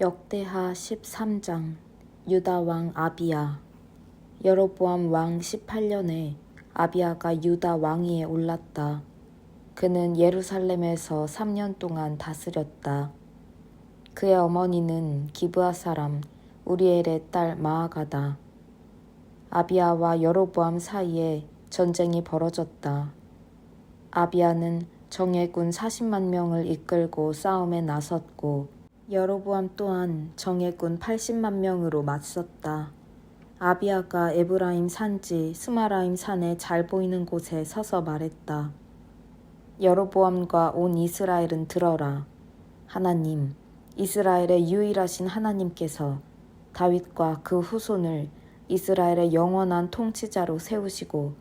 역대하 13장 유다 왕 아비야. 여로보암 왕 18년에 아비야가 유다 왕위에 올랐다. 그는 예루살렘에서 3년 동안 다스렸다. 그의 어머니는 기브아 사람 우리엘의 딸 마아가다. 아비야와 여로보암 사이에 전쟁이 벌어졌다. 아비야는 정예군 40만 명을 이끌고 싸움에 나섰고 여로보암 또한 정예군 80만 명으로 맞섰다. 아비야가 에브라임 산지 스마라임 산에 잘 보이는 곳에 서서 말했다. 여로보암과 온 이스라엘은 들어라. 하나님, 이스라엘의 유일하신 하나님께서 다윗과 그 후손을 이스라엘의 영원한 통치자로 세우시고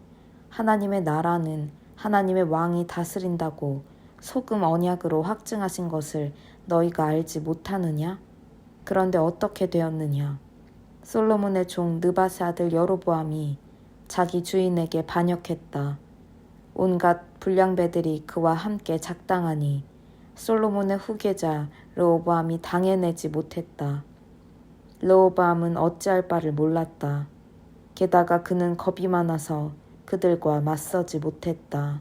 하나님의 나라는 하나님의 왕이 다스린다고 소금 언약으로 확증하신 것을 너희가 알지 못하느냐? 그런데 어떻게 되었느냐? 솔로몬의 종 느밧의 아들 여로보암이 자기 주인에게 반역했다. 온갖 불량배들이 그와 함께 작당하니 솔로몬의 후계자 르호보암이 당해내지 못했다. 르호보암은 어찌할 바를 몰랐다. 게다가 그는 겁이 많아서 그들과 맞서지 못했다.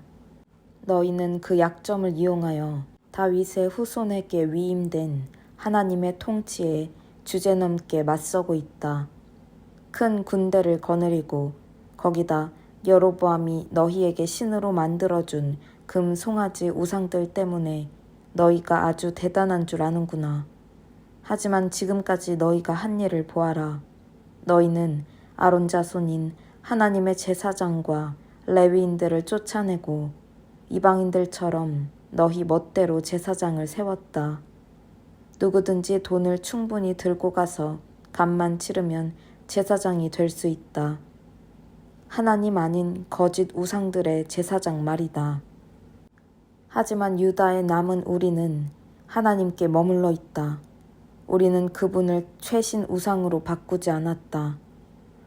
너희는 그 약점을 이용하여 다윗의 후손에게 위임된 하나님의 통치에 주제넘게 맞서고 있다. 큰 군대를 거느리고 거기다 여로보암이 너희에게 신으로 만들어준 금 송아지 우상들 때문에 너희가 아주 대단한 줄 아는구나. 하지만 지금까지 너희가 한 일을 보아라. 너희는 아론 자손인 하나님의 제사장과 레위인들을 쫓아내고 이방인들처럼 너희 멋대로 제사장을 세웠다. 누구든지 돈을 충분히 들고 가서 값만 치르면 제사장이 될 수 있다. 하나님 아닌 거짓 우상들의 제사장 말이다. 하지만 유다에 남은 우리는 하나님께 머물러 있다. 우리는 그분을 최신 우상으로 바꾸지 않았다.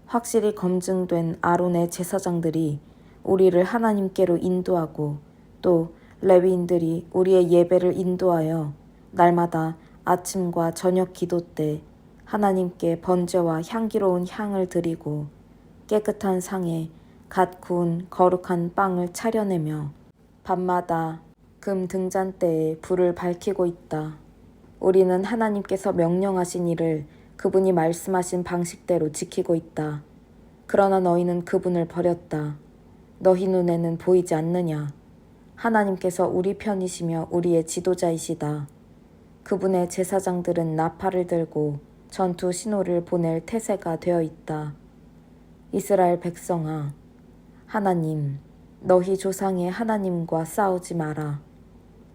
확실히 검증된 아론의 제사장들이 우리를 하나님께로 인도하고 또 레위인들이 우리의 예배를 인도하여 날마다 아침과 저녁 기도 때 하나님께 번제와 향기로운 향을 드리고 깨끗한 상에 갓 구운 거룩한 빵을 차려내며 밤마다 금 등잔대에 불을 밝히고 있다. 우리는 하나님께서 명령하신 일을 그분이 말씀하신 방식대로 지키고 있다. 그러나 너희는 그분을 버렸다. 너희 눈에는 보이지 않느냐? 하나님께서 우리 편이시며 우리의 지도자이시다. 그분의 제사장들은 나팔을 들고 전투 신호를 보낼 태세가 되어 있다. 이스라엘 백성아, 하나님, 너희 조상의 하나님과 싸우지 마라.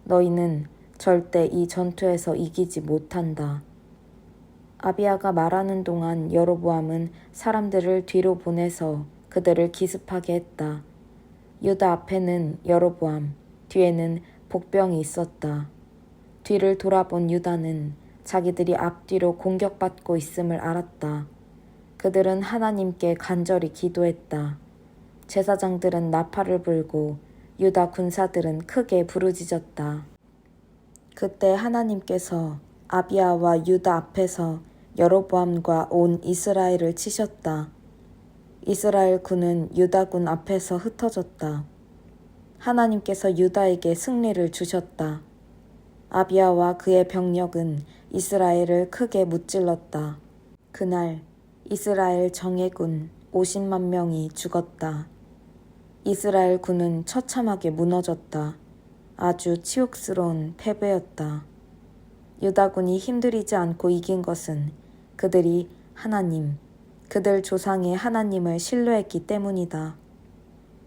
너희는 절대 이 전투에서 이기지 못한다. 아비야가 말하는 동안 여로보암은 사람들을 뒤로 보내서 그들을 기습하게 했다. 유다 앞에는 여로보암, 뒤에는 복병이 있었다. 뒤를 돌아본 유다는 자기들이 앞뒤로 공격받고 있음을 알았다. 그들은 하나님께 간절히 기도했다. 제사장들은 나팔을 불고 유다 군사들은 크게 부르짖었다. 그때 하나님께서 아비야와 유다 앞에서 여로보암과 온 이스라엘을 치셨다. 이스라엘 군은 유다군 앞에서 흩어졌다. 하나님께서 유다에게 승리를 주셨다. 아비야와 그의 병력은 이스라엘을 크게 무찔렀다. 그날 이스라엘 정예군 50만 명이 죽었다. 이스라엘 군은 처참하게 무너졌다. 아주 치욕스러운 패배였다. 유다군이 힘들이지 않고 이긴 것은 그들이 하나님, 그들 조상의 하나님을 신뢰했기 때문이다.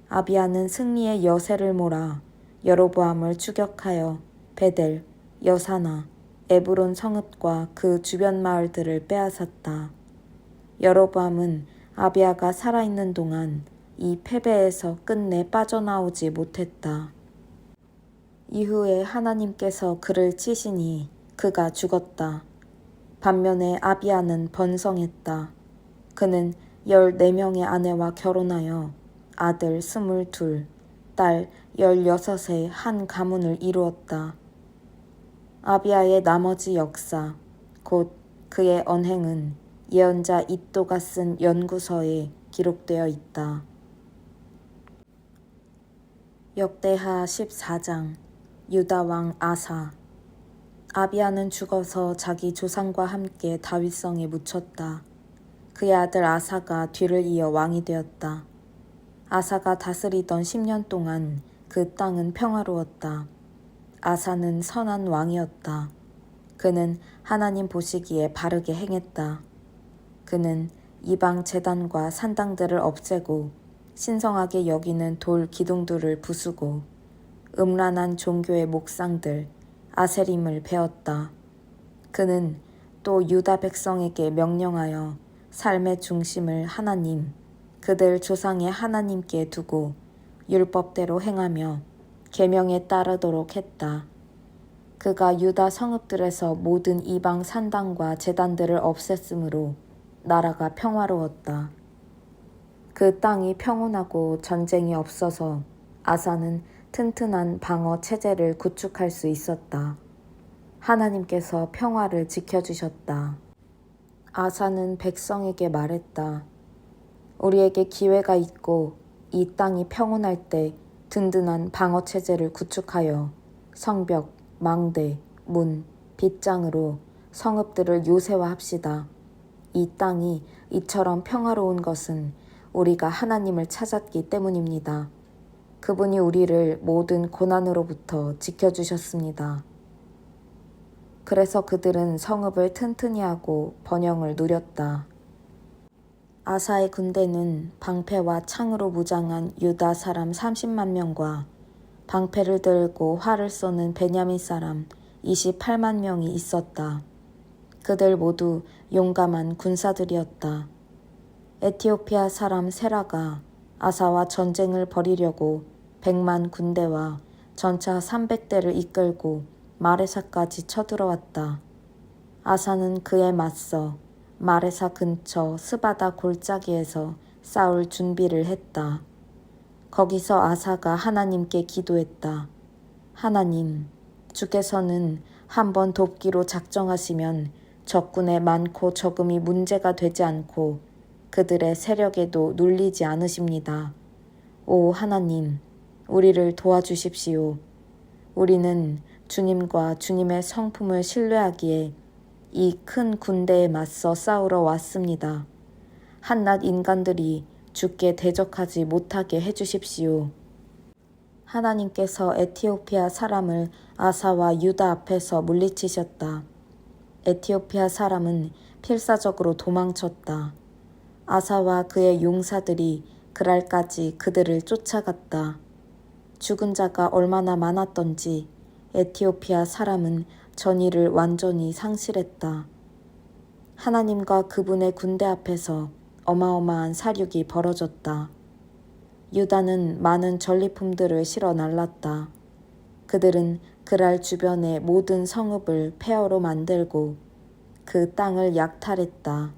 아비야는 승리의 여세를 몰아 여로보암을 추격하여 베델, 여사나, 에브론 성읍과 그 주변 마을들을 빼앗았다. 여로보암은 아비야가 살아있는 동안 이 패배에서 끝내 빠져나오지 못했다. 이후에 하나님께서 그를 치시니 그가 죽었다. 반면에 아비야는 번성했다. 그는 14명의 아내와 결혼하여 아들 22, 딸 16의 한 가문을 이루었다. 아비야의 나머지 역사, 곧 그의 언행은 예언자 이또가 쓴 연구서에 기록되어 있다. 역대하 14장 유다 왕 아사. 아비야는 죽어서 자기 조상과 함께 다윗성에 묻혔다. 그의 아들 아사가 뒤를 이어 왕이 되었다. 아사가 다스리던 10년 동안 그 땅은 평화로웠다. 아사는 선한 왕이었다. 그는 하나님 보시기에 바르게 행했다. 그는 이방 제단과 산당들을 없애고 신성하게 여기는 돌 기둥들을 부수고 음란한 종교의 목상들 아세림을 베었다. 그는 또 유다 백성에게 명령하여 삶의 중심을 하나님, 그들 조상의 하나님께 두고 율법대로 행하며 계명에 따르도록 했다. 그가 유다 성읍들에서 모든 이방 산당과 제단들을 없앴으므로 나라가 평화로웠다. 그 땅이 평온하고 전쟁이 없어서 아사는 튼튼한 방어 체제를 구축할 수 있었다. 하나님께서 평화를 지켜주셨다. 아사는 백성에게 말했다. 우리에게 기회가 있고 이 땅이 평온할 때 든든한 방어 체제를 구축하여 성벽, 망대, 문, 빗장으로 성읍들을 요새화합시다. 이 땅이 이처럼 평화로운 것은 우리가 하나님을 찾았기 때문입니다. 그분이 우리를 모든 고난으로부터 지켜주셨습니다. 그래서 그들은 성읍을 튼튼히 하고 번영을 누렸다. 아사의 군대는 방패와 창으로 무장한 유다 사람 30만 명과 방패를 들고 활을 쏘는 베냐민 사람 28만 명이 있었다. 그들 모두 용감한 군사들이었다. 에티오피아 사람 세라가 아사와 전쟁을 벌이려고 100만 군대와 전차 300대를 이끌고 마레사까지 쳐들어왔다. 아사는 그에 맞서 마레사 근처 스바다 골짜기에서 싸울 준비를 했다. 거기서 아사가 하나님께 기도했다. 하나님, 주께서는 한번 돕기로 작정하시면 적군의 많고 적음이 문제가 되지 않고 그들의 세력에도 눌리지 않으십니다. 오 하나님, 우리를 도와주십시오. 우리는 주님과 주님의 성품을 신뢰하기에 이 큰 군대에 맞서 싸우러 왔습니다. 한낱 인간들이 주께 대적하지 못하게 해주십시오. 하나님께서 에티오피아 사람을 아사와 유다 앞에서 물리치셨다. 에티오피아 사람은 필사적으로 도망쳤다. 아사와 그의 용사들이 그랄까지 그들을 쫓아갔다. 죽은 자가 얼마나 많았던지 에티오피아 사람은 전의를 완전히 상실했다. 하나님과 그분의 군대 앞에서 어마어마한 사륙이 벌어졌다. 유다는 많은 전리품들을 실어 날랐다. 그들은 그랄 주변의 모든 성읍을 폐허로 만들고 그 땅을 약탈했다.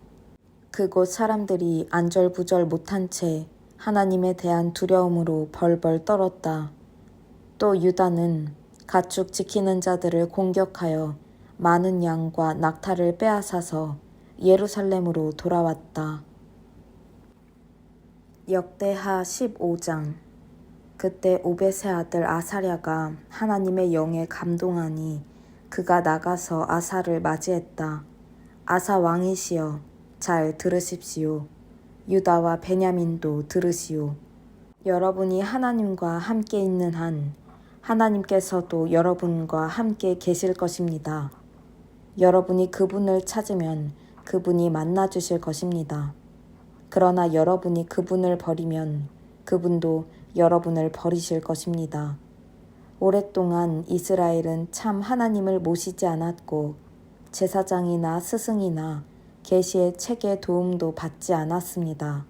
그곳 사람들이 안절부절 못한 채 하나님에 대한 두려움으로 벌벌 떨었다. 또 유다는 가축 지키는 자들을 공격하여 많은 양과 낙타를 빼앗아서 예루살렘으로 돌아왔다. 역대하 15장. 그때 오벳의 아들 아사랴가 하나님의 영에 감동하니 그가 나가서 아사를 맞이했다. 아사 왕이시여, 잘 들으십시오. 유다와 베냐민도 들으시오. 여러분이 하나님과 함께 있는 한 하나님께서도 여러분과 함께 계실 것입니다. 여러분이 그분을 찾으면 그분이 만나주실 것입니다. 그러나 여러분이 그분을 버리면 그분도 여러분을 버리실 것입니다. 오랫동안 이스라엘은 참 하나님을 모시지 않았고 제사장이나 스승이나 계시의 책의 도움도 받지 않았습니다.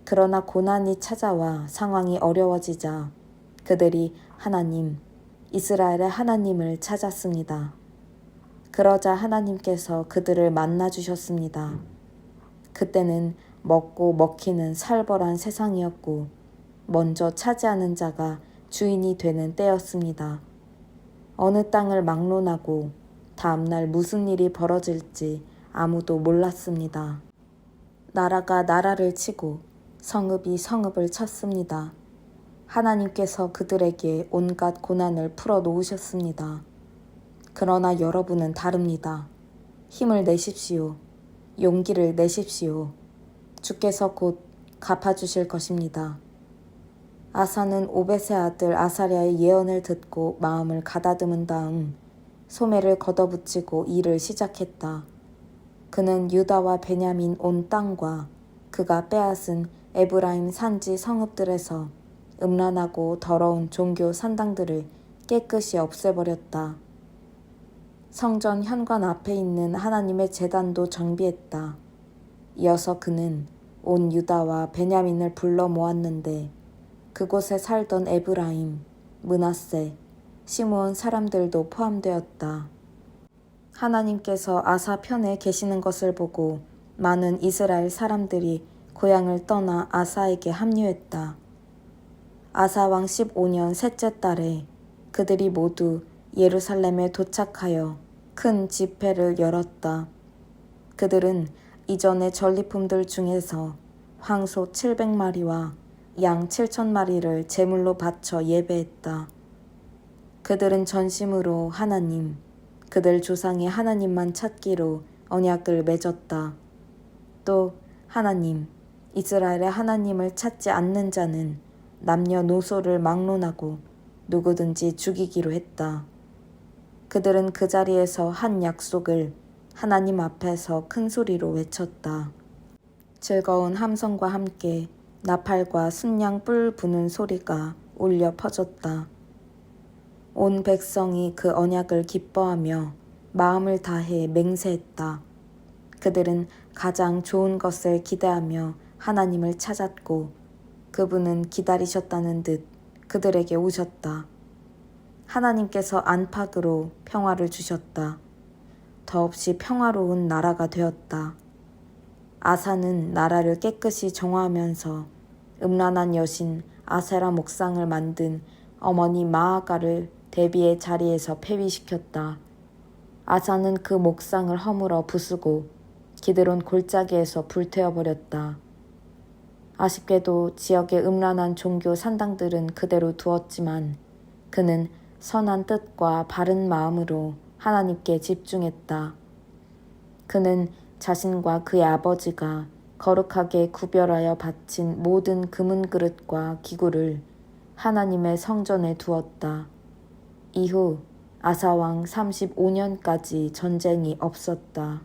그러나 고난이 찾아와 상황이 어려워지자 그들이 하나님, 이스라엘의 하나님을 찾았습니다. 그러자 하나님께서 그들을 만나주셨습니다. 그때는 먹고 먹히는 살벌한 세상이었고 먼저 차지하는 자가 주인이 되는 때였습니다. 어느 땅을 막론하고 다음날 무슨 일이 벌어질지 아무도 몰랐습니다. 나라가 나라를 치고 성읍이 성읍을 쳤습니다. 하나님께서 그들에게 온갖 고난을 풀어 놓으셨습니다. 그러나 여러분은 다릅니다. 힘을 내십시오. 용기를 내십시오. 주께서 곧 갚아주실 것입니다. 아사는 오벳의 아들 아사랴의 예언을 듣고 마음을 가다듬은 다음 소매를 걷어붙이고 일을 시작했다. 그는 유다와 베냐민 온 땅과 그가 빼앗은 에브라임 산지 성읍들에서 음란하고 더러운 종교 산당들을 깨끗이 없애버렸다. 성전 현관 앞에 있는 하나님의 제단도 정비했다. 이어서 그는 온 유다와 베냐민을 불러 모았는데 그곳에 살던 에브라임, 므낫세, 시므온 사람들도 포함되었다. 하나님께서 아사 편에 계시는 것을 보고 많은 이스라엘 사람들이 고향을 떠나 아사에게 합류했다. 아사 왕 15년 셋째 달에 그들이 모두 예루살렘에 도착하여 큰 집회를 열었다. 그들은 이전의 전리품들 중에서 황소 700마리와 양 7,000마리를 제물로 바쳐 예배했다. 그들은 전심으로 하나님, 그들 조상의 하나님만 찾기로 언약을 맺었다. 또 하나님, 이스라엘의 하나님을 찾지 않는 자는 남녀노소를 막론하고 누구든지 죽이기로 했다. 그들은 그 자리에서 한 약속을 하나님 앞에서 큰 소리로 외쳤다. 즐거운 함성과 함께 나팔과 순양 뿔 부는 소리가 울려 퍼졌다. 온 백성이 그 언약을 기뻐하며 마음을 다해 맹세했다. 그들은 가장 좋은 것을 기대하며 하나님을 찾았고 그분은 기다리셨다는 듯 그들에게 오셨다. 하나님께서 안팎으로 평화를 주셨다. 더없이 평화로운 나라가 되었다. 아사는 나라를 깨끗이 정화하면서 음란한 여신 아세라 목상을 만든 어머니 마아가를 대비의 자리에서 폐위시켰다. 아사는 그 목상을 허물어 부수고 기드론 골짜기에서 불태워버렸다. 아쉽게도 지역의 음란한 종교 산당들은 그대로 두었지만 그는 선한 뜻과 바른 마음으로 하나님께 집중했다. 그는 자신과 그의 아버지가 거룩하게 구별하여 바친 모든 금은 그릇과 기구를 하나님의 성전에 두었다. 이후 아사왕 35년까지 전쟁이 없었다.